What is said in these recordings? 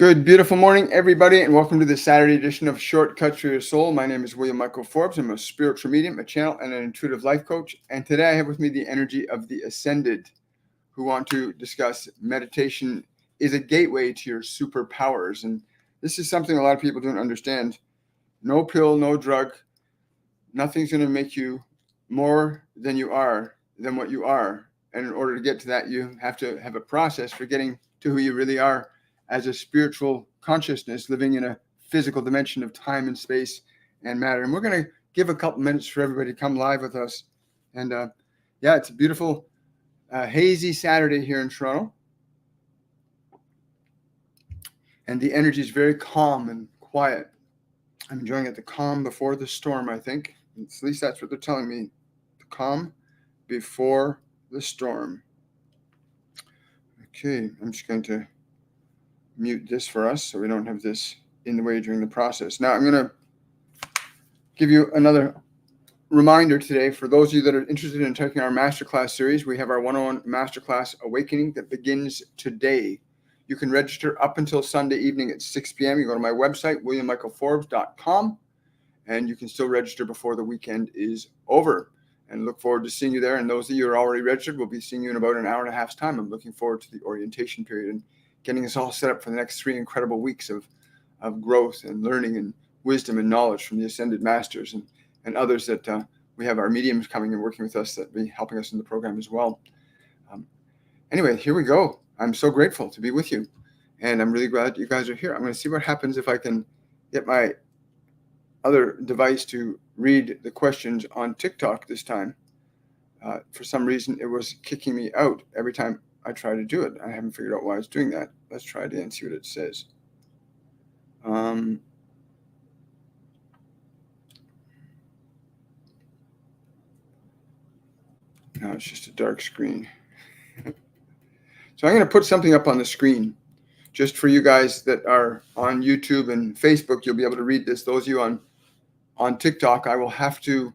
Good, beautiful morning, everybody, and welcome to the Saturday edition of Shortcuts for Your Soul. My name is William Michael Forbes. I'm a spiritual medium, a channel, and an intuitive life coach. And today I have with me the energy of the Ascended, who want to discuss meditation is a gateway to your superpowers. And this is something a lot of people don't understand. No pill, no drug. Nothing's going to make you more than what you are. And in order to get to that, you have to have a process for getting to who you really are as a spiritual consciousness living in a physical dimension of time and space and matter. And we're going to give a couple minutes for everybody to come live with us. And it's a beautiful, hazy Saturday here in Toronto. And the energy is very calm and quiet. I'm enjoying it, the calm before the storm, I think. At least that's what they're telling me. The calm before the storm. Okay, I'm just going to mute this for us so we don't have this in the way during the process. Now I'm going to give you another reminder today for those of you that are interested in taking our Masterclass series. We have our 101 Masterclass Awakening that begins today. You can register up until Sunday evening at 6 p.m. You go to my website, williammichaelforbes.com, and you can still register before the weekend is over. And look forward to seeing you there. And those of you who are already registered, we'll be seeing you in about an hour and a half's time. I'm looking forward to the orientation period and getting us all set up for the next 3 incredible weeks of growth and learning and wisdom and knowledge from the Ascended Masters and others that we have our mediums coming and working with us that will be helping us in the program as well. Anyway, here we go. I'm so grateful to be with you. And I'm really glad you guys are here. I'm going to see what happens if I can get my other device to read the questions on TikTok this time. For some reason, it was kicking me out every time I try to do it. I haven't figured out why it's doing that. Let's try it and see what it says. No, it's just a dark screen. So I'm going to put something up on the screen just for you guys that are on YouTube and Facebook. You'll be able to read this. Those of you on TikTok, I will have to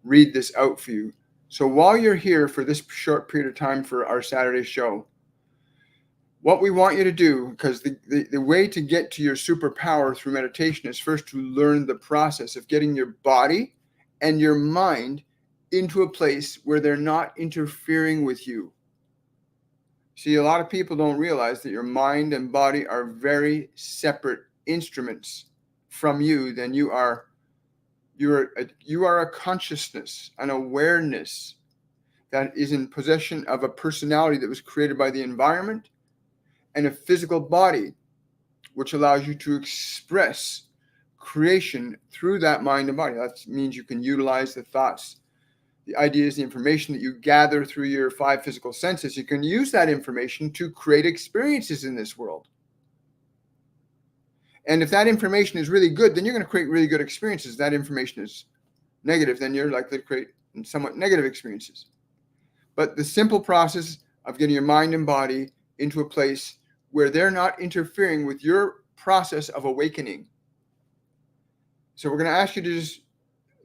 read this out for you. So while you're here for this short period of time for our Saturday show, what we want you to do, because the way to get to your superpower through meditation is first to learn the process of getting your body and your mind into a place where they're not interfering with you. See, a lot of people don't realize that your mind and body are very separate instruments from you. Then you are a consciousness, an awareness that is in possession of a personality that was created by the environment and a physical body, which allows you to express creation through that mind and body. That means you can utilize the thoughts, the ideas, the information that you gather through your 5 physical senses. You can use that information to create experiences in this world. And if that information is really good, then you're going to create really good experiences. If that information is negative, then you're likely to create somewhat negative experiences. But the simple process of getting your mind and body into a place where they're not interfering with your process of awakening. So we're going to ask you to just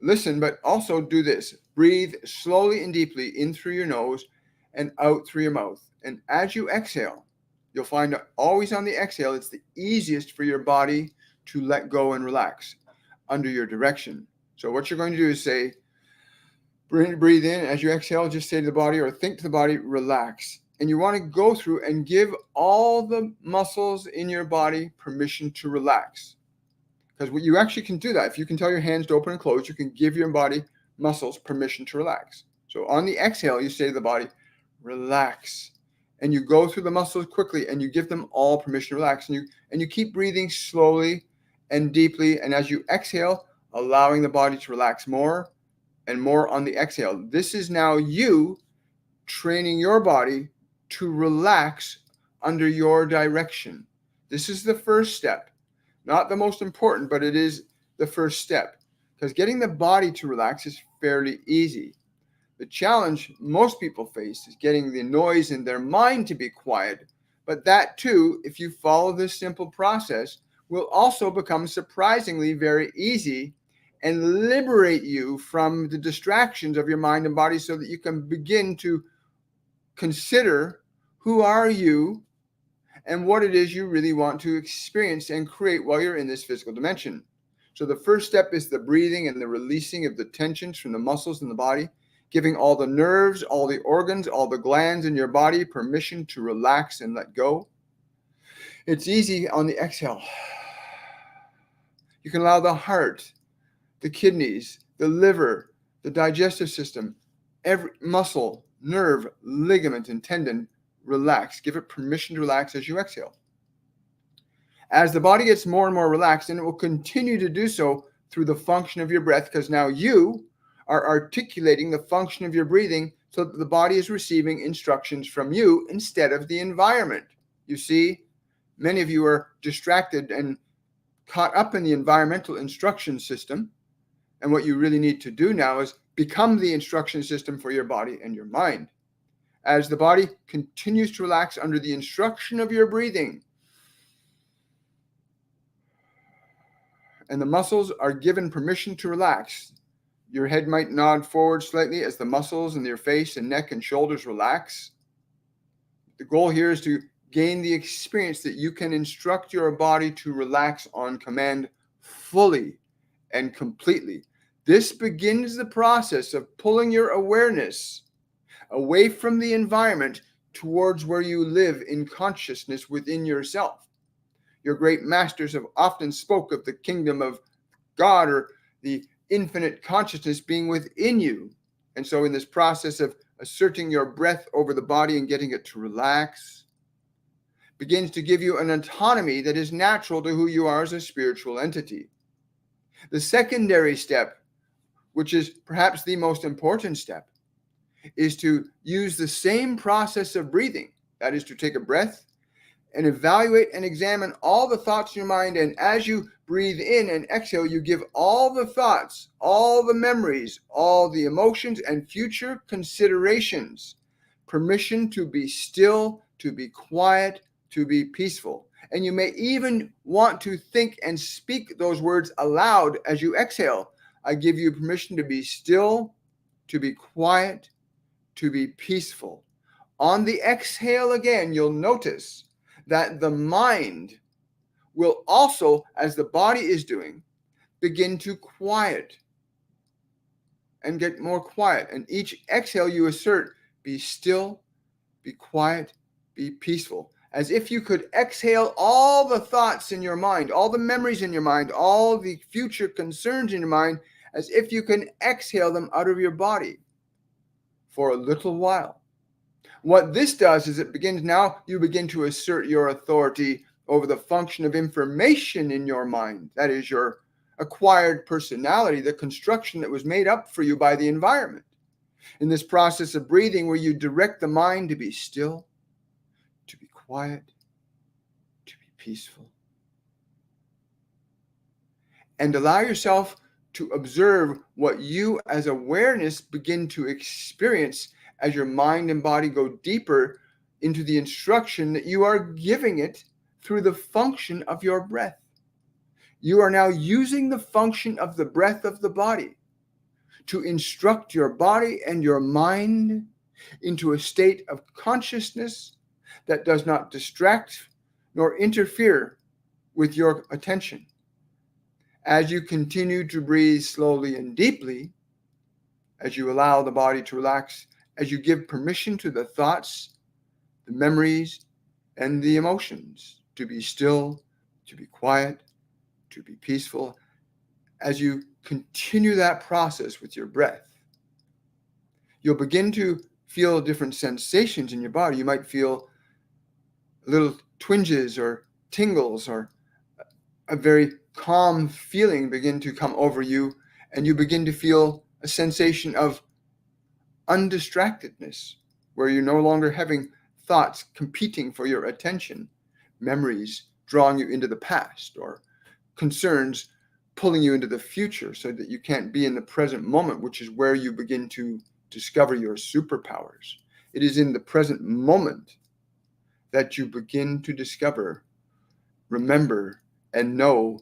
listen, but also do this. Breathe slowly and deeply in through your nose and out through your mouth. And as you exhale, you'll find that always on the exhale, it's the easiest for your body to let go and relax under your direction. So what you're going to do is say, breathe in. As you exhale, just say to the body or think to the body, relax. And you want to go through and give all the muscles in your body permission to relax. Because what you actually can do that. If you can tell your hands to open and close, you can give your body muscles permission to relax. So on the exhale, you say to the body, relax. And you go through the muscles quickly and you give them all permission to relax. And you keep breathing slowly and deeply. And as you exhale, allowing the body to relax more and more on the exhale. This is now you training your body to relax under your direction. This is the first step. Not the most important, but it is the first step. Because getting the body to relax is fairly easy. The challenge most people face is getting the noise in their mind to be quiet. But that too, if you follow this simple process, will also become surprisingly very easy and liberate you from the distractions of your mind and body so that you can begin to consider who are you and what it is you really want to experience and create while you're in this physical dimension. So the first step is the breathing and the releasing of the tensions from the muscles in the body, giving all the nerves, all the organs, all the glands in your body permission to relax and let go. It's easy on the exhale. You can allow the heart, the kidneys, the liver, the digestive system, every muscle, nerve, ligament, and tendon relax. Give it permission to relax as you exhale. As the body gets more and more relaxed, and it will continue to do so through the function of your breath, because now you are articulating the function of your breathing so that the body is receiving instructions from you instead of the environment. You see, many of you are distracted and caught up in the environmental instruction system. And what you really need to do now is become the instruction system for your body and your mind. As the body continues to relax under the instruction of your breathing, and the muscles are given permission to relax. Your head might nod forward slightly as the muscles in your face and neck and shoulders relax. The goal here is to gain the experience that you can instruct your body to relax on command fully and completely. This begins the process of pulling your awareness away from the environment towards where you live in consciousness within yourself. Your great masters have often spoke of the kingdom of God, or the infinite consciousness being within you. And so in this process of asserting your breath over the body and getting it to relax, begins to give you an autonomy that is natural to who you are as a spiritual entity. The secondary step, which is perhaps the most important step, is to use the same process of breathing. That is to take a breath and evaluate and examine all the thoughts in your mind. And as you breathe in and exhale, you give all the thoughts, all the memories, all the emotions, and future considerations permission to be still, to be quiet, to be peaceful. And you may even want to think and speak those words aloud as you exhale. I give you permission to be still, to be quiet, to be peaceful. On the exhale again, you'll notice that the mind will also, as the body is doing, begin to quiet and get more quiet. And each exhale you assert, be still, be quiet, be peaceful. As if you could exhale all the thoughts in your mind, all the memories in your mind, all the future concerns in your mind, as if you can exhale them out of your body for a little while. What this does is you begin to assert your authority over the function of information in your mind. That is your acquired personality, the construction that was made up for you by the environment. In this process of breathing, where you direct the mind to be still, to be quiet, to be peaceful, and allow yourself to observe what you as awareness begin to experience as your mind and body go deeper into the instruction that you are giving it through the function of your breath. You are now using the function of the breath of the body to instruct your body and your mind into a state of consciousness that does not distract nor interfere with your attention. As you continue to breathe slowly and deeply, as you allow the body to relax, as you give permission to the thoughts, the memories, and the emotions to be still, to be quiet, to be peaceful, as you continue that process with your breath, you'll begin to feel different sensations in your body. You might feel little twinges or tingles, or a very calm feeling begin to come over you, and you begin to feel a sensation of undistractedness, where you're no longer having thoughts competing for your attention, memories drawing you into the past, or concerns pulling you into the future so that you can't be in the present moment, which is where you begin to discover your superpowers. It is in the present moment that you begin to discover, remember, and know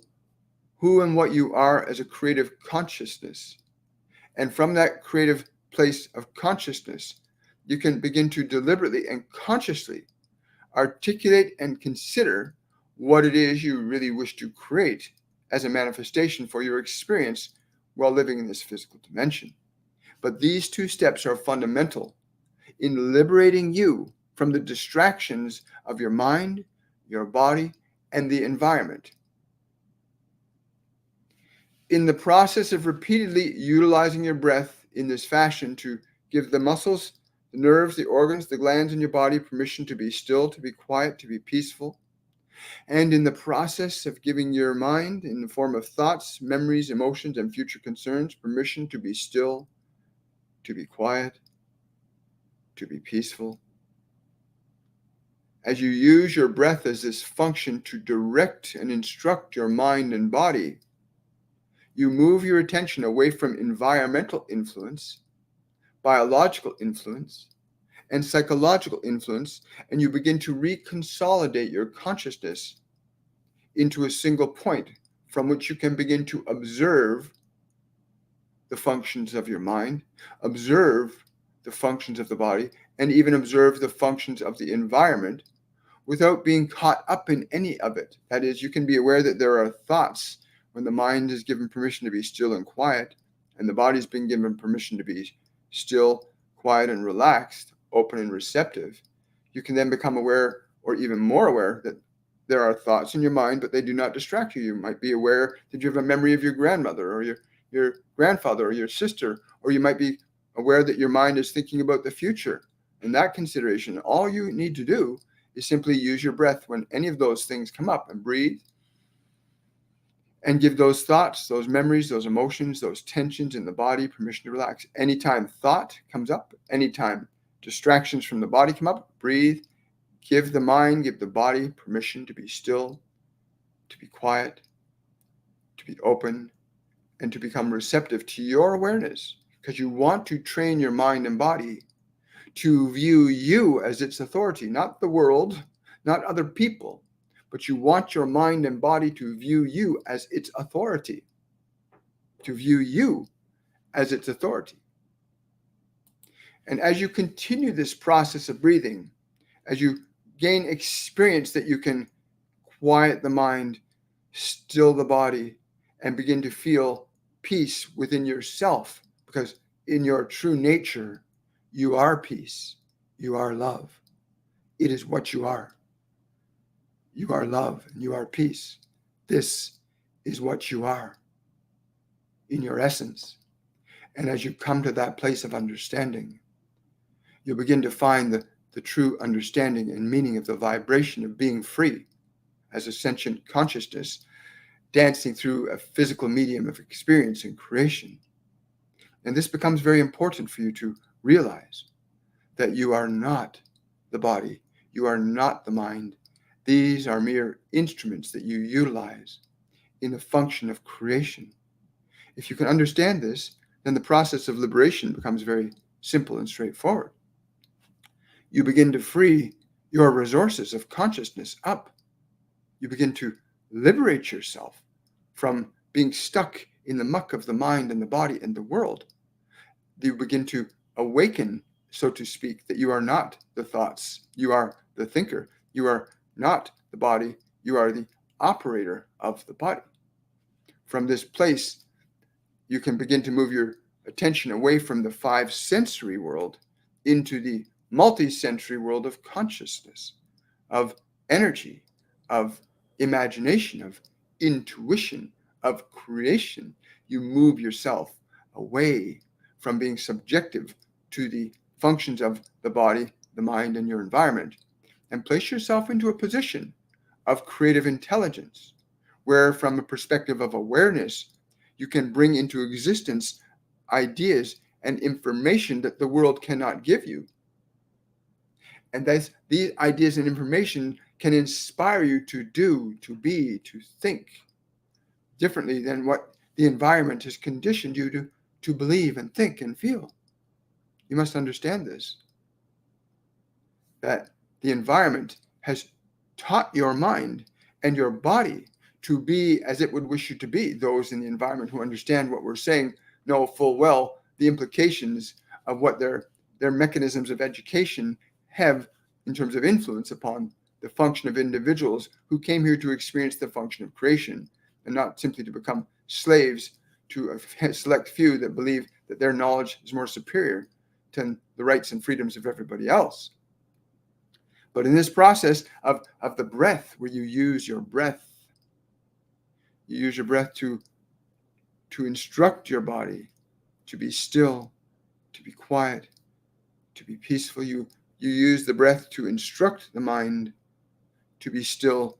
who and what you are as a creative consciousness. And from that creative place of consciousness, you can begin to deliberately and consciously articulate and consider what it is you really wish to create as a manifestation for your experience while living in this physical dimension. But these two steps are fundamental in liberating you from the distractions of your mind, your body, and the environment. In the process of repeatedly utilizing your breath in this fashion to give the muscles, the nerves, the organs, the glands in your body permission to be still, to be quiet, to be peaceful, and in the process of giving your mind, in the form of thoughts, memories, emotions, and future concerns, permission to be still, to be quiet, to be peaceful. As you use your breath as this function to direct and instruct your mind and body, you move your attention away from environmental influence, biological influence, and psychological influence, and you begin to reconsolidate your consciousness into a single point from which you can begin to observe the functions of your mind, observe the functions of the body, and even observe the functions of the environment without being caught up in any of it. That is, you can be aware that there are thoughts when the mind is given permission to be still and quiet, and the body's been given permission to be still, quiet, and relaxed, open and receptive. You can then become aware, or even more aware, that there are thoughts in your mind, but they do not distract you. You might be aware that you have a memory of your grandmother or your grandfather or your sister, or you might be aware that your mind is thinking about the future. In that consideration, all you need to do is simply use your breath when any of those things come up, and breathe and give those thoughts, those memories, those emotions, those tensions in the body permission to relax. Anytime thought comes up, anytime distractions from the body come up, breathe, give the mind, give the body permission to be still, to be quiet, to be open, and to become receptive to your awareness, because you want to train your mind and body to view you as its authority, not the world, not other people, but you want your mind and body to view you as its authority, to view you as its authority. And as you continue this process of breathing, as you gain experience that you can quiet the mind, still the body, and begin to feel peace within yourself, because in your true nature, you are peace. You are love. It is what you are. You are love and you are peace. This is what you are in your essence. And as you come to that place of understanding, you'll begin to find the true understanding and meaning of the vibration of being free as a sentient consciousness dancing through a physical medium of experience and creation. And this becomes very important for you to realize that you are not the body, you are not the mind. These are mere instruments that you utilize in the function of creation. If you can understand this, then the process of liberation becomes very simple and straightforward. You begin to free your resources of consciousness up. You begin to liberate yourself from being stuck in the muck of the mind and the body and the world. You begin to awaken, so to speak, that you are not the thoughts, you are the thinker, you are not the body, you are the operator of the body. From this place, you can begin to move your attention away from the five sensory world into the multi-sensory world of consciousness, of energy, of imagination, of intuition, of creation. You move yourself away from being subjective to the functions of the body, the mind, and your environment, and place yourself into a position of creative intelligence, where from a perspective of awareness, you can bring into existence ideas and information that the world cannot give you. And these ideas and information can inspire you to do, to be, to think differently than what the environment has conditioned you to believe and think and feel. You must understand this, that the environment has taught your mind and your body to be as it would wish you to be. Those in the environment who understand what we're saying know full well the implications of what their mechanisms of education have in terms of influence upon the function of individuals who came here to experience the function of creation and not simply to become slaves to a select few that believe that their knowledge is more superior to the rights and freedoms of everybody else. But in this process of the breath, where you use your breath to instruct your body to be still, to be quiet, to be peaceful. You use the breath to instruct the mind to be still,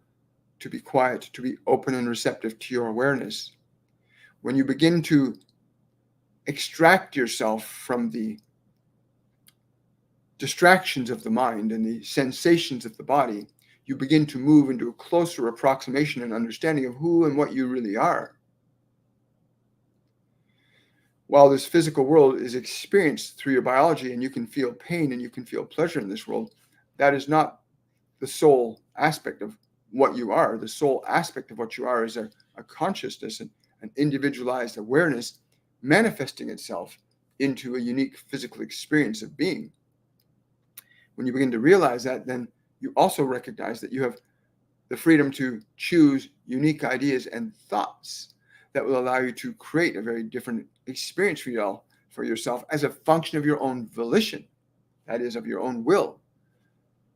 to be quiet, to be open and receptive to your awareness. When you begin to extract yourself from the distractions of the mind and the sensations of the body, you begin to move into a closer approximation and understanding of who and what you really are. While this physical world is experienced through your biology and you can feel pain and you can feel pleasure in this world, that is not the sole aspect of what you are. The sole aspect of what you are is a consciousness, an individualized awareness manifesting itself into a unique physical experience of being. When you begin to realize that, then you also recognize that you have the freedom to choose unique ideas and thoughts that will allow you to create a very different experience for yourself as a function of your own volition, that is, of your own will,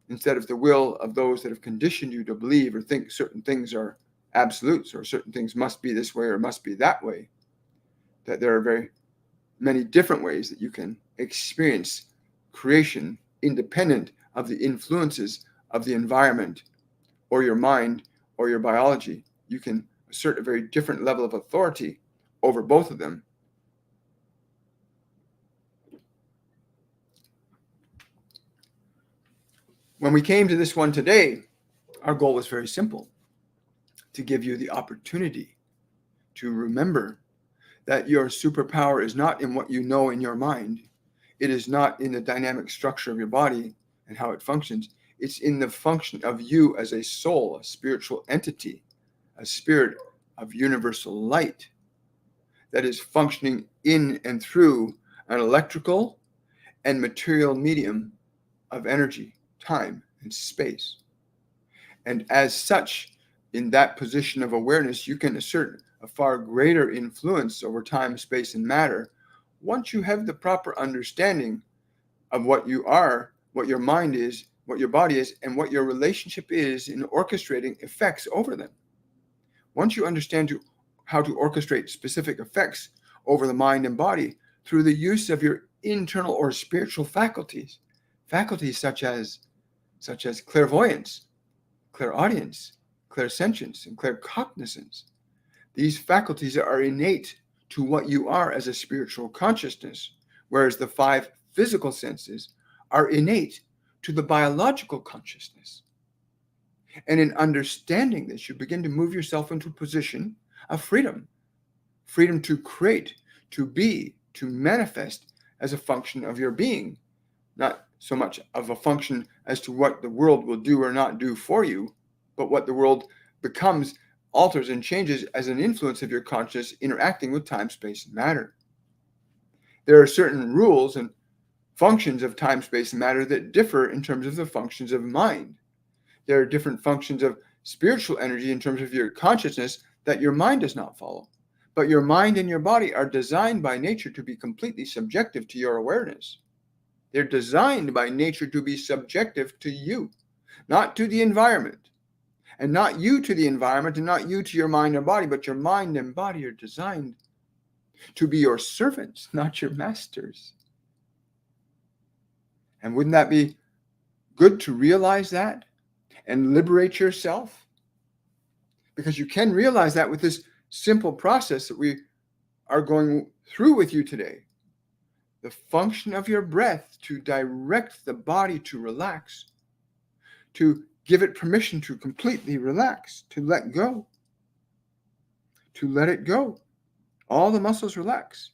instead of the will of those that have conditioned you to believe or think certain things are absolutes or certain things must be this way or must be that way. That there are very many different ways that you can experience creation independent of the influences of the environment or your mind or your biology. You can assert a very different level of authority over both of them. When we came to this one today, our goal was very simple: to give you the opportunity to remember that your superpower is not in what you know in your mind. It is not in the dynamic structure of your body and how it functions. It's in the function of you as a soul, a spiritual entity, a spirit of universal light that is functioning in and through an electrical and material medium of energy, time, and space. And as such, in that position of awareness, you can assert a far greater influence over time, space, and matter once you have the proper understanding of what you are, what your mind is, what your body is, and what your relationship is in orchestrating effects over them. Once you understand how to orchestrate specific effects over the mind and body through the use of your internal or spiritual faculties such as clairvoyance, clairaudience, clairsentience, and claircognizance. These faculties are innate to what you are as a spiritual consciousness, whereas the 5 physical senses are innate to the biological consciousness. And in understanding this, you begin to move yourself into a position of freedom to create, to be, to manifest as a function of your being, not so much of a function as to what the world will do or not do for you, but what the world becomes, alters, and changes as an influence of your consciousness interacting with time, space, and matter. There are certain rules and functions of time, space, and matter that differ in terms of the functions of mind. There are different functions of spiritual energy in terms of your consciousness that your mind does not follow. But your mind and your body are designed by nature to be completely subjective to your awareness. They're designed by nature to be subjective to you, not to the environment. And not you to the environment and not you to your mind and body, but your mind and body are designed to be your servants, not your masters. And wouldn't that be good to realize that and liberate yourself? Because you can realize that with this simple process that we are going through with you today. The function of your breath to direct the body to relax, to give it permission to completely relax, to let go, to let it go. All the muscles relax.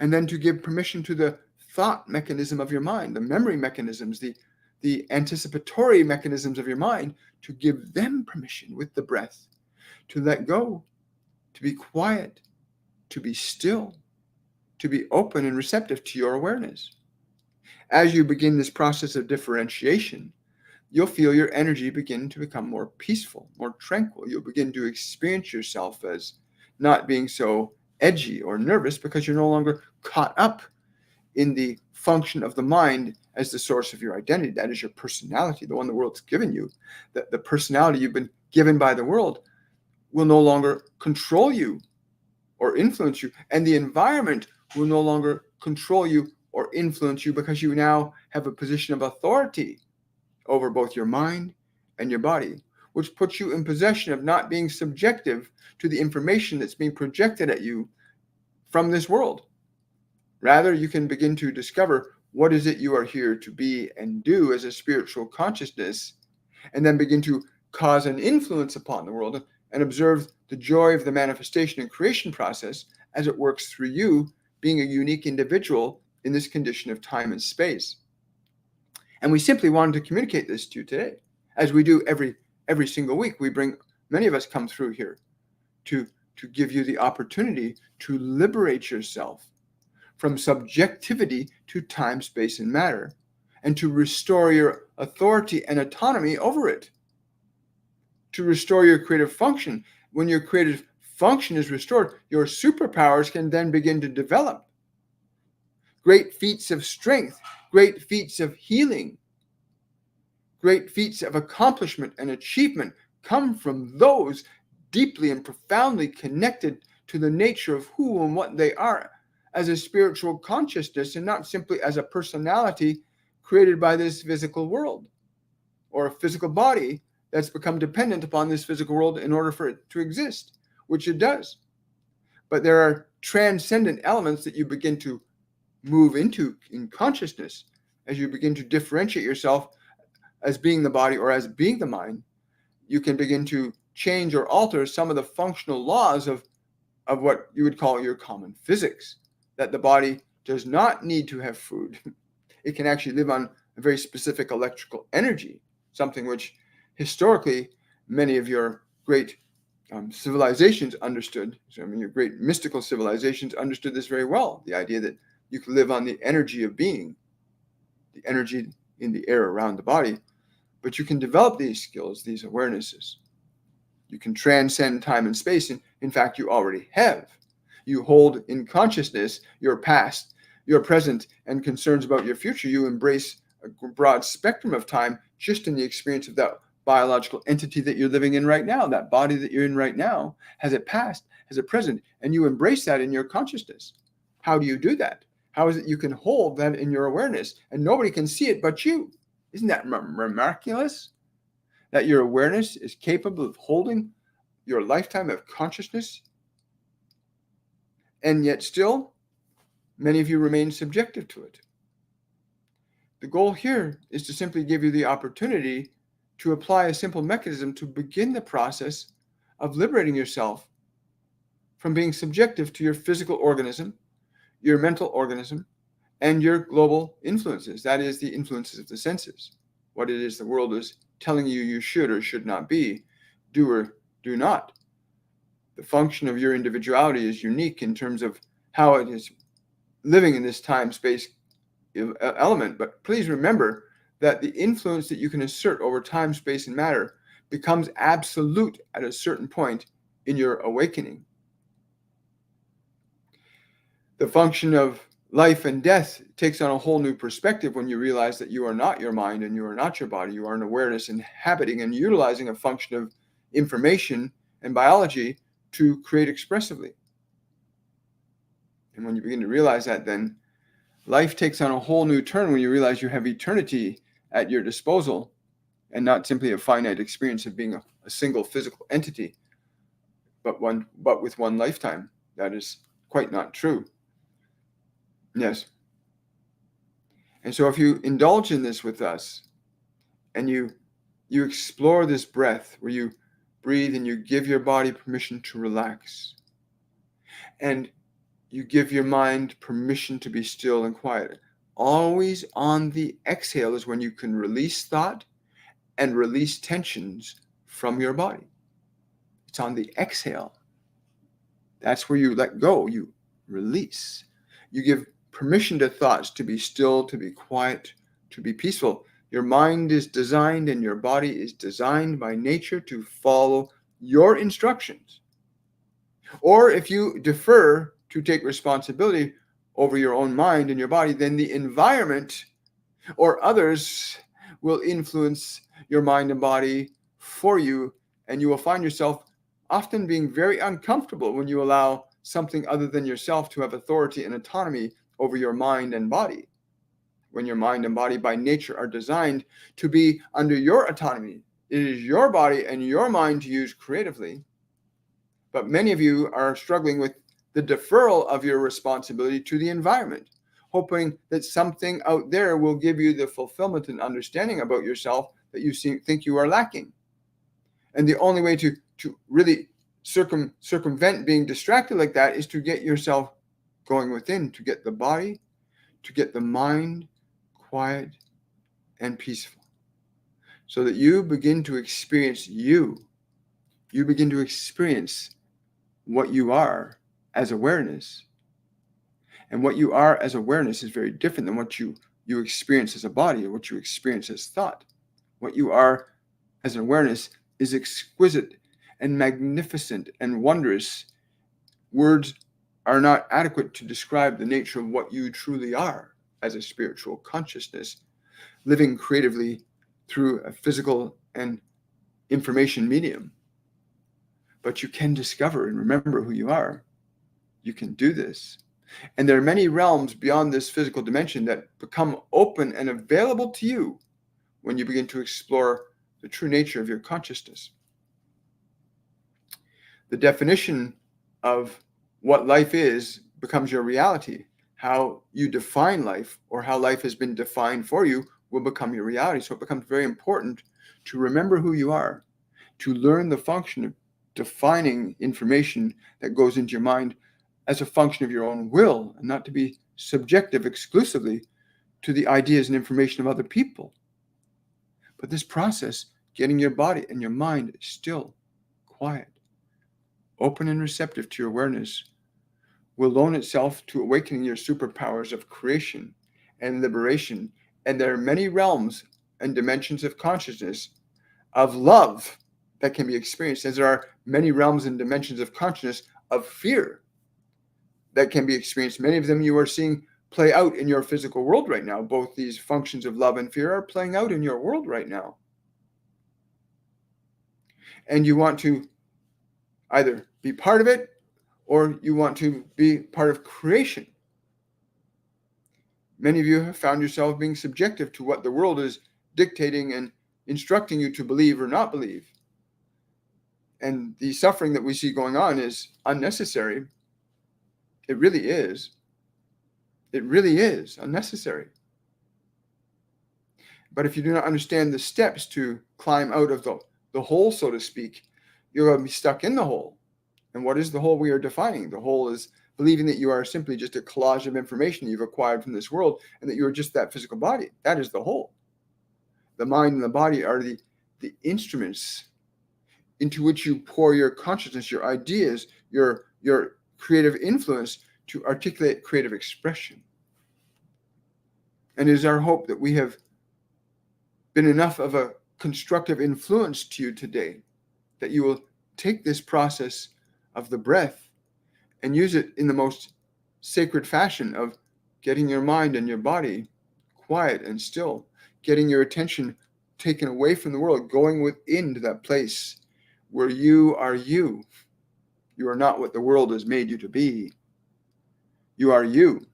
And then to give permission to the thought mechanism of your mind, the memory mechanisms, the anticipatory mechanisms of your mind, to give them permission with the breath to let go, to be quiet, to be still, to be open and receptive to your awareness. As you begin this process of differentiation, you'll feel your energy begin to become more peaceful, more tranquil. You'll begin to experience yourself as not being so edgy or nervous because you're no longer caught up in the function of the mind as the source of your identity. That is your personality, the one the world's given you. The personality you've been given by the world will no longer control you or influence you, and the environment will no longer control you or influence you because you now have a position of authority over both your mind and your body, which puts you in possession of not being subjective to the information that's being projected at you from this world. Rather, you can begin to discover what is it you are here to be and do as a spiritual consciousness, and then begin to cause an influence upon the world and observe the joy of the manifestation and creation process as it works through you, being a unique individual in this condition of time and space. And we simply wanted to communicate this to you today, as we do every single week. Many of us come through here to give you the opportunity to liberate yourself from subjectivity to time, space, and matter, and to restore your authority and autonomy over it, to restore your creative function. When your creative function is restored, your superpowers can then begin to develop. Great feats of strength, great feats of healing, great feats of accomplishment and achievement come from those deeply and profoundly connected to the nature of who and what they are as a spiritual consciousness, and not simply as a personality created by this physical world or a physical body that's become dependent upon this physical world in order for it to exist, which it does. But there are transcendent elements that you begin to move into in consciousness as you begin to differentiate yourself as being the body or as being the mind. You can begin to change or alter some of the functional laws of what you would call your common physics, that the body does not need to have food. It can actually live on a very specific electrical energy, something which historically many of your great civilizations understood. So, your great mystical civilizations understood this very well, the idea that you can live on the energy of being, the energy in the air around the body, but you can develop these skills, these awarenesses. You can transcend time and space, and in fact, you already have. You hold in consciousness your past, your present, and concerns about your future. You embrace a broad spectrum of time just in the experience of that biological entity that you're living in right now. That body that you're in right now has a past, has a present, and you embrace that in your consciousness. How do you do that? How is it you can hold that in your awareness and nobody can see it but you? Isn't that miraculous? That your awareness is capable of holding your lifetime of consciousness, and yet still, many of you remain subjective to it. The goal here is to simply give you the opportunity to apply a simple mechanism to begin the process of liberating yourself from being subjective to your physical organism, your mental organism, and your global influences. That is, the influences of the senses. What it is the world is telling you you should or should not be, do or do not. The function of your individuality is unique in terms of how it is living in this time-space element. But please remember that the influence that you can assert over time, space, and matter becomes absolute at a certain point in your awakening. The function of life and death takes on a whole new perspective when you realize that you are not your mind and you are not your body. You are an awareness inhabiting and utilizing a function of information and biology to create expressively. And when you begin to realize that, then life takes on a whole new turn when you realize you have eternity at your disposal and not simply a finite experience of being a single physical entity, but with one lifetime. That is quite not true. Yes. And so if you indulge in this with us and you explore this breath where you breathe and you give your body permission to relax, and you give your mind permission to be still and quiet. Always on the exhale is when you can release thought and release tensions from your body. It's on the exhale. That's where you let go, you release. You give permission to thoughts to be still, to be quiet, to be peaceful. Your mind is designed and your body is designed by nature to follow your instructions. Or if you defer to take responsibility over your own mind and your body, then the environment or others will influence your mind and body for you, and you will find yourself often being very uncomfortable when you allow something other than yourself to have authority and autonomy over your mind and body. When your mind and body by nature are designed to be under your autonomy, it is your body and your mind to use creatively. But many of you are struggling with the deferral of your responsibility to the environment, hoping that something out there will give you the fulfillment and understanding about yourself that you think you are lacking. And the only way to really circumvent being distracted like that is to get yourself going within, to get the body, to get the mind quiet and peaceful, so that you begin to experience you begin to experience what you are as awareness. And what you are as awareness is very different than what you experience as a body or what you experience as thought. What you are as an awareness is exquisite and magnificent and wondrous. Words are not adequate to describe the nature of what you truly are as a spiritual consciousness, living creatively through a physical and information medium. But you can discover and remember who you are. You can do this. And there are many realms beyond this physical dimension that become open and available to you when you begin to explore the true nature of your consciousness. The definition of what life is becomes your reality. How you define life, or how life has been defined for you, will become your reality. So it becomes very important to remember who you are, to learn the function of defining information that goes into your mind as a function of your own will, and not to be subjective exclusively to the ideas and information of other people. But this process, getting your body and your mind still, quiet, open and receptive to your awareness, will loan itself to awakening your superpowers of creation and liberation. And there are many realms and dimensions of consciousness, of love, that can be experienced, as there are many realms and dimensions of consciousness of fear that can be experienced. Many of them you are seeing play out in your physical world right now. Both these functions of love and fear are playing out in your world right now. And you want to either be part of it, or you want to be part of creation. Many of you have found yourself being subjective to what the world is dictating and instructing you to believe or not believe. And the suffering that we see going on is unnecessary. It really is. It really is unnecessary. But if you do not understand the steps to climb out of the hole, so to speak, you're going to be stuck in the hole. And what is the hole we are defining? The hole is believing that you are simply just a collage of information you've acquired from this world, and that you are just that physical body. That is the hole. The mind and the body are the instruments into which you pour your consciousness, your ideas, your creative influence to articulate creative expression. And it is our hope that we have been enough of a constructive influence to you today that you will take this process of the breath and use it in the most sacred fashion of getting your mind and your body quiet and still, getting your attention taken away from the world, going within to that place where you are you. You are not what the world has made you to be. You are you.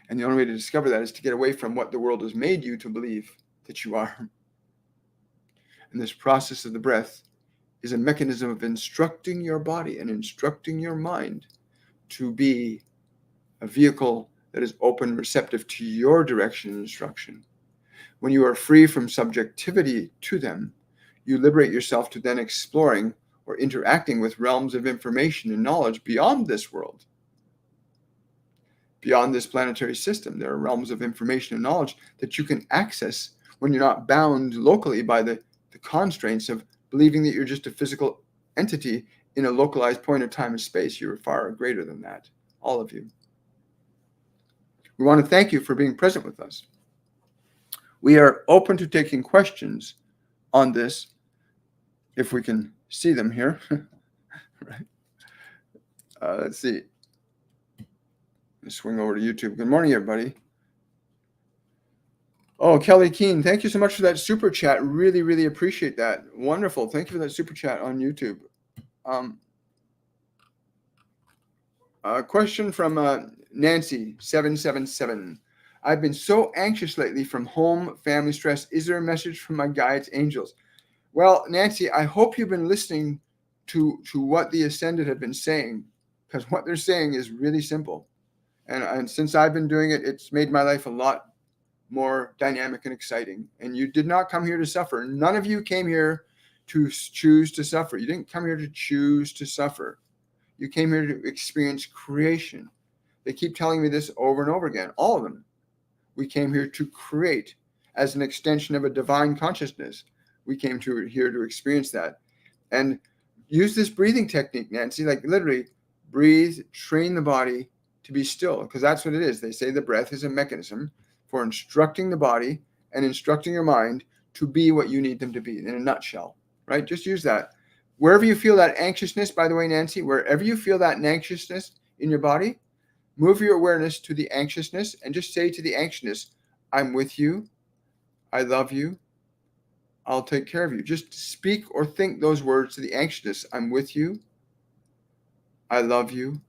And the only way to discover that is to get away from what the world has made you to believe that you are. And this process of the breath is a mechanism of instructing your body and instructing your mind to be a vehicle that is open, receptive to your direction and instruction. When you are free from subjectivity to them, you liberate yourself to then exploring or interacting with realms of information and knowledge beyond this world. Beyond this planetary system, there are realms of information and knowledge that you can access when you're not bound locally by the constraints of believing that you're just a physical entity in a localized point of time and space. You're far greater than that, all of you. We want to thank you for being present with us. We are open to taking questions on this, if we can see them here. Right. Let's see. Let's swing over to YouTube. Good morning, everybody. Oh, Kelly Keene, thank you so much for that super chat. Really, really appreciate that. Wonderful. Thank you for that super chat on YouTube. A question from Nancy777. I've been so anxious lately from home, family stress. Is there a message from my guides, angels? Well, Nancy, I hope you've been listening to what the Ascended have been saying, because what they're saying is really simple. And since I've been doing it, it's made my life a lot more dynamic and exciting. And you did not come here to suffer. None of you came here to choose to suffer. You didn't come here to choose to suffer. You came here to experience creation. They keep telling me this over and over again, all of them. We came here to create as an extension of a divine consciousness. We came here to experience that. And use this breathing technique, Nancy, like literally breathe, train the body to be still, because that's what it is. They say the breath is a mechanism for instructing the body and instructing your mind to be what you need them to be in a nutshell, right? Just use that. Wherever you feel that anxiousness, by the way, Nancy, wherever you feel that anxiousness in your body, move your awareness to the anxiousness and just say to the anxiousness, I'm with you. I love you. I'll take care of you. Just speak or think those words to the anxiousness. I'm with you. I love you.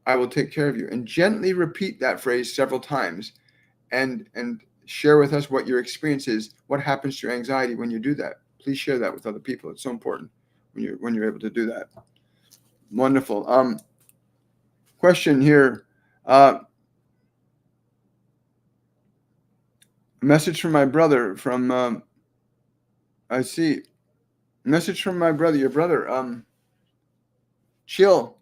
I will take care of you. And gently repeat that phrase several times and share with us what your experience is, what happens to your anxiety when you do that. Please share that with other people. It's so important when you're able to do that. Wonderful. Question here. Message from my brother from I see. Message from my brother, your brother. Chill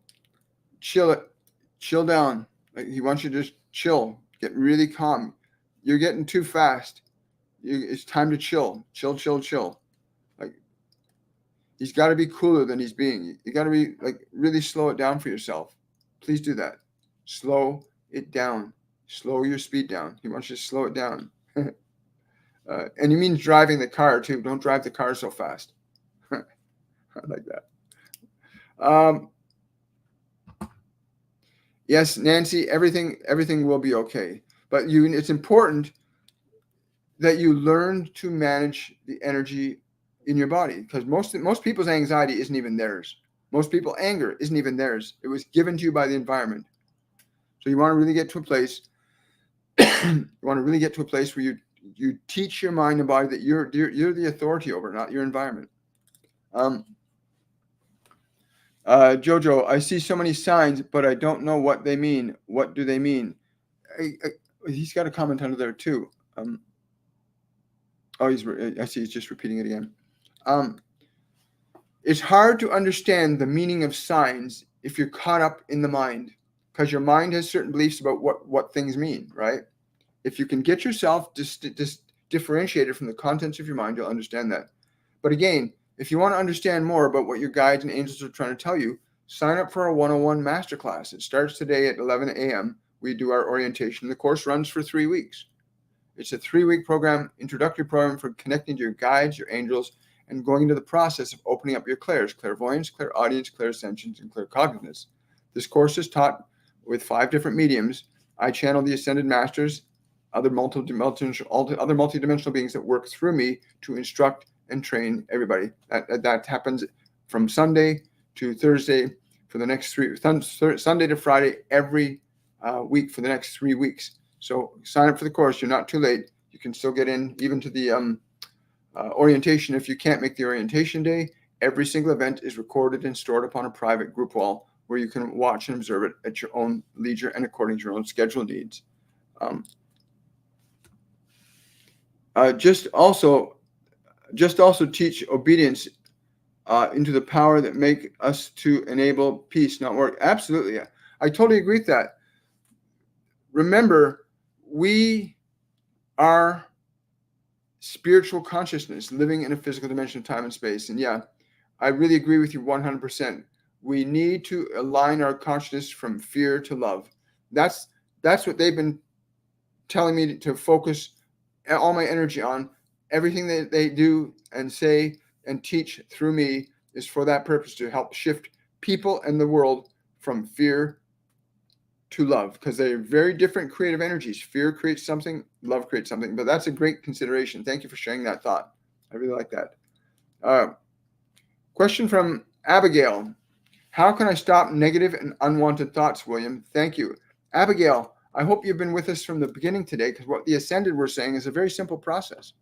down. Like, he wants you to just chill, get really calm. You're getting too fast. It's time to chill. Chill. Like, he's got to be cooler than he's being. You got to be like really slow it down for yourself. Please do that. Slow it down. Slow your speed down. He wants you to slow it down. And he means driving the car too. Don't drive the car so fast. I like that. Yes, Nancy, everything will be okay. But it's important that you learn to manage the energy in your body, because most people's anxiety isn't even theirs. Most people anger isn't even theirs. It was given to you by the environment. So you want to really get to a place. You want to really get to a place where you teach your mind and body that you're the authority over, not your environment. Jojo, I see so many signs, but I don't know what they mean. What do they mean? He's got a comment under there too. I see he's just repeating it again. It's hard to understand the meaning of signs if you're caught up in the mind, because your mind has certain beliefs about what things mean, right? If you can get yourself differentiated from the contents of your mind, you'll understand that. But again, if you want to understand more about what your guides and angels are trying to tell you, sign up for our 101 Masterclass. It starts today at 11 a.m. We do our orientation. The course runs for 3 weeks. It's a 3-week program, introductory program for connecting to your guides, your angels, and going into the process of opening up your clairs, clairvoyance, clairaudience, clairsentience, and claircognizance. This course is taught with 5 different mediums. I channel the Ascended Masters, other multidimensional beings that work through me to instruct and train everybody. That happens from Sunday to Thursday for the next Sunday to Friday every week for the next 3 weeks. So sign up for the course. You're not too late. You can still get in even to the orientation. If you can't make the orientation day, every single event is recorded and stored upon a private group wall where you can watch and observe it at your own leisure and according to your own schedule needs. Just also teach obedience into the power that make us to enable peace, not work. Absolutely. I totally agree with that. Remember, we are spiritual consciousness living in a physical dimension of time and space. And yeah, I really agree with you 100%. We need to align our consciousness from fear to love. That's what they've been telling me to focus all my energy on. Everything that they do and say and teach through me is for that purpose, to help shift people and the world from fear to love, because they're very different creative energies. Fear creates something, love creates something. But that's a great consideration. Thank you for sharing that thought. I really like that. Question from Abigail. How can I stop negative and unwanted thoughts, William? Thank you. Abigail, I hope you've been with us from the beginning today, because what the Ascended were saying is a very simple process.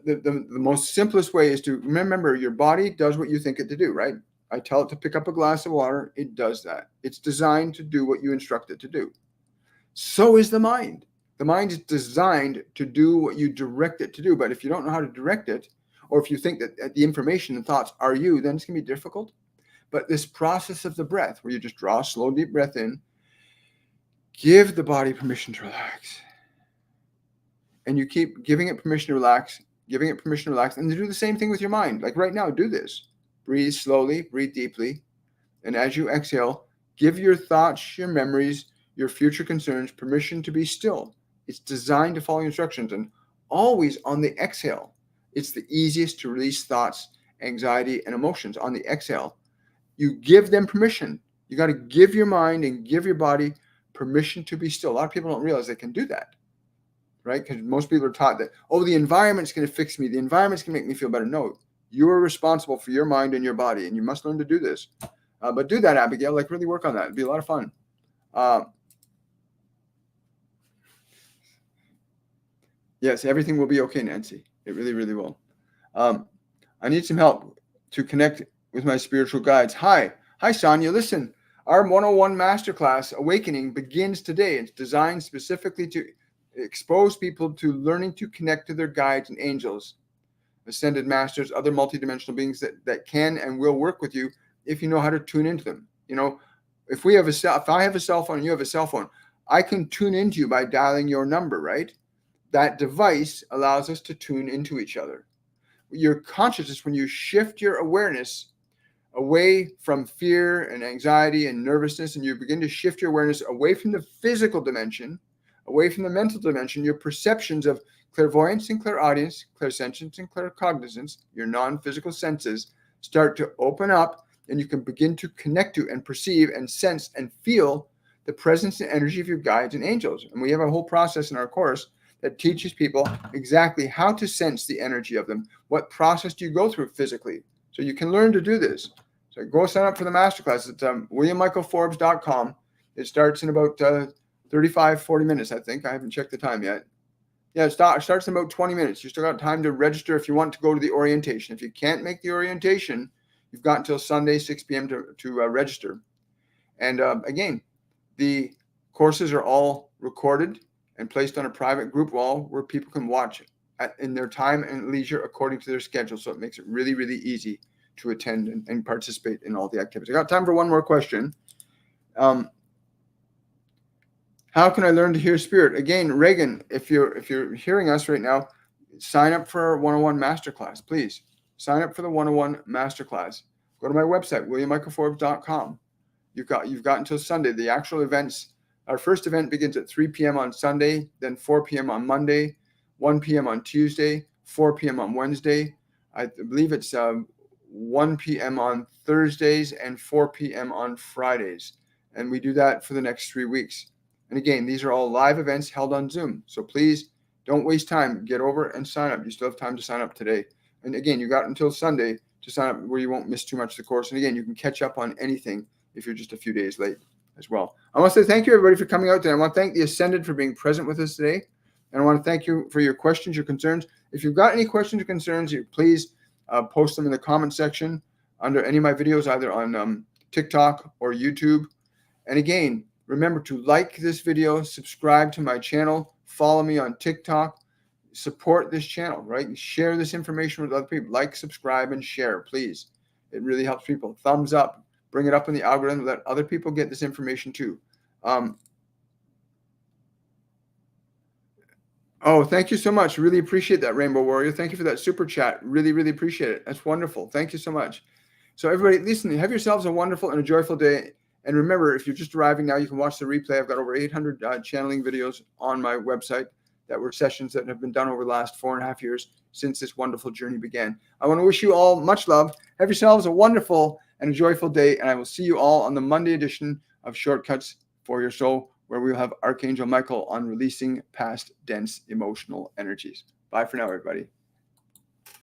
The most simplest way is to remember your body does what you think it to do, right? I tell it to pick up a glass of water. It does that. It's designed to do what you instruct it to do. So is the mind. The mind is designed to do what you direct it to do. But if you don't know how to direct it, or if you think that the information and thoughts are you, then it's going to be difficult. But this process of the breath, where you just draw a slow, deep breath in, give the body permission to relax. And you keep giving it permission to relax, and to do the same thing with your mind. Like right now, do this. Breathe slowly, breathe deeply. And as you exhale, give your thoughts, your memories, your future concerns permission to be still. It's designed to follow instructions, and always on the exhale. It's the easiest to release thoughts, anxiety, and emotions on the exhale. You give them permission. You got to give your mind and give your body permission to be still. A lot of people don't realize they can do that, right? Because most people are taught that, oh, the environment's going to fix me. The environment's going to make me feel better. No, you are responsible for your mind and your body, and you must learn to do this. But do that, Abigail. Like, really work on that. It'd be a lot of fun. Yes, everything will be okay, Nancy. It really, really will. I need some help to connect with my spiritual guides. Hi, Sonia. Listen, our 101 Masterclass Awakening begins today. It's designed specifically to expose people to learning to connect to their guides and angels, ascended masters, other multidimensional beings that can and will work with you if you know how to tune into them. You know, if I have a cell phone and you have a cell phone, I can tune into you by dialing your number, right? That device allows us to tune into each other. Your consciousness, when you shift your awareness away from fear and anxiety and nervousness, and you begin to shift your awareness away from the physical dimension, away from the mental dimension, your perceptions of clairvoyance and clairaudience, clairsentience and claircognizance, your non-physical senses, start to open up, and you can begin to connect to and perceive and sense and feel the presence and energy of your guides and angels. And we have a whole process in our course that teaches people exactly how to sense the energy of them. What process do you go through physically? So you can learn to do this. So go sign up for the masterclass at WilliamMichaelForbes.com. It starts in about 35, 40 minutes, I think. I haven't checked the time yet. Yeah, it starts in about 20 minutes. You still got time to register if you want to go to the orientation. If you can't make the orientation, you've got until Sunday, 6 p.m. to register. And again, the courses are all recorded and placed on a private group wall where people can watch in their time and leisure according to their schedule. So it makes it really, really easy to attend and participate in all the activities. I got time for one more question. How can I learn to hear spirit? Again, Reagan, if you're hearing us right now, sign up for our 101 Masterclass, please. Sign up for the 101 Masterclass. Go to my website, WilliamMichaelForbes.com. You've got until Sunday. The actual events, our first event begins at 3 p.m. on Sunday, then 4 p.m. on Monday, 1 p.m. on Tuesday, 4 p.m. on Wednesday. I believe it's 1 p.m. on Thursdays and 4 p.m. on Fridays. And we do that for the next 3 weeks. And again, these are all live events held on Zoom. So please don't waste time. Get over and sign up. You still have time to sign up today. And again, you got until Sunday to sign up where you won't miss too much of the course. And again, you can catch up on anything if you're just a few days late as well. I want to say thank you, everybody, for coming out today. I want to thank the Ascended for being present with us today. And I want to thank you for your questions, your concerns. If you've got any questions or concerns, please post them in the comment section under any of my videos, either on TikTok or YouTube. And again, remember to like this video, subscribe to my channel, follow me on TikTok, support this channel, right? Share this information with other people. Like, subscribe, and share, please. It really helps people. Thumbs up, bring it up in the algorithm, let other people get this information too. Oh, thank you so much. Really appreciate that, Rainbow Warrior. Thank you for that super chat. Really, really appreciate it. That's wonderful. Thank you so much. So everybody, listen, have yourselves a wonderful and a joyful day. And remember, if you're just arriving now, you can watch the replay. I've got over 800 channeling videos on my website. that were sessions that have been done over the last 4.5 years since this wonderful journey began. I want to wish you all much love. Have yourselves a wonderful and a joyful day, and I will see you all on the Monday edition of Shortcuts for Your Soul, where we will have Archangel Michael on releasing past dense emotional energies. Bye for now, everybody.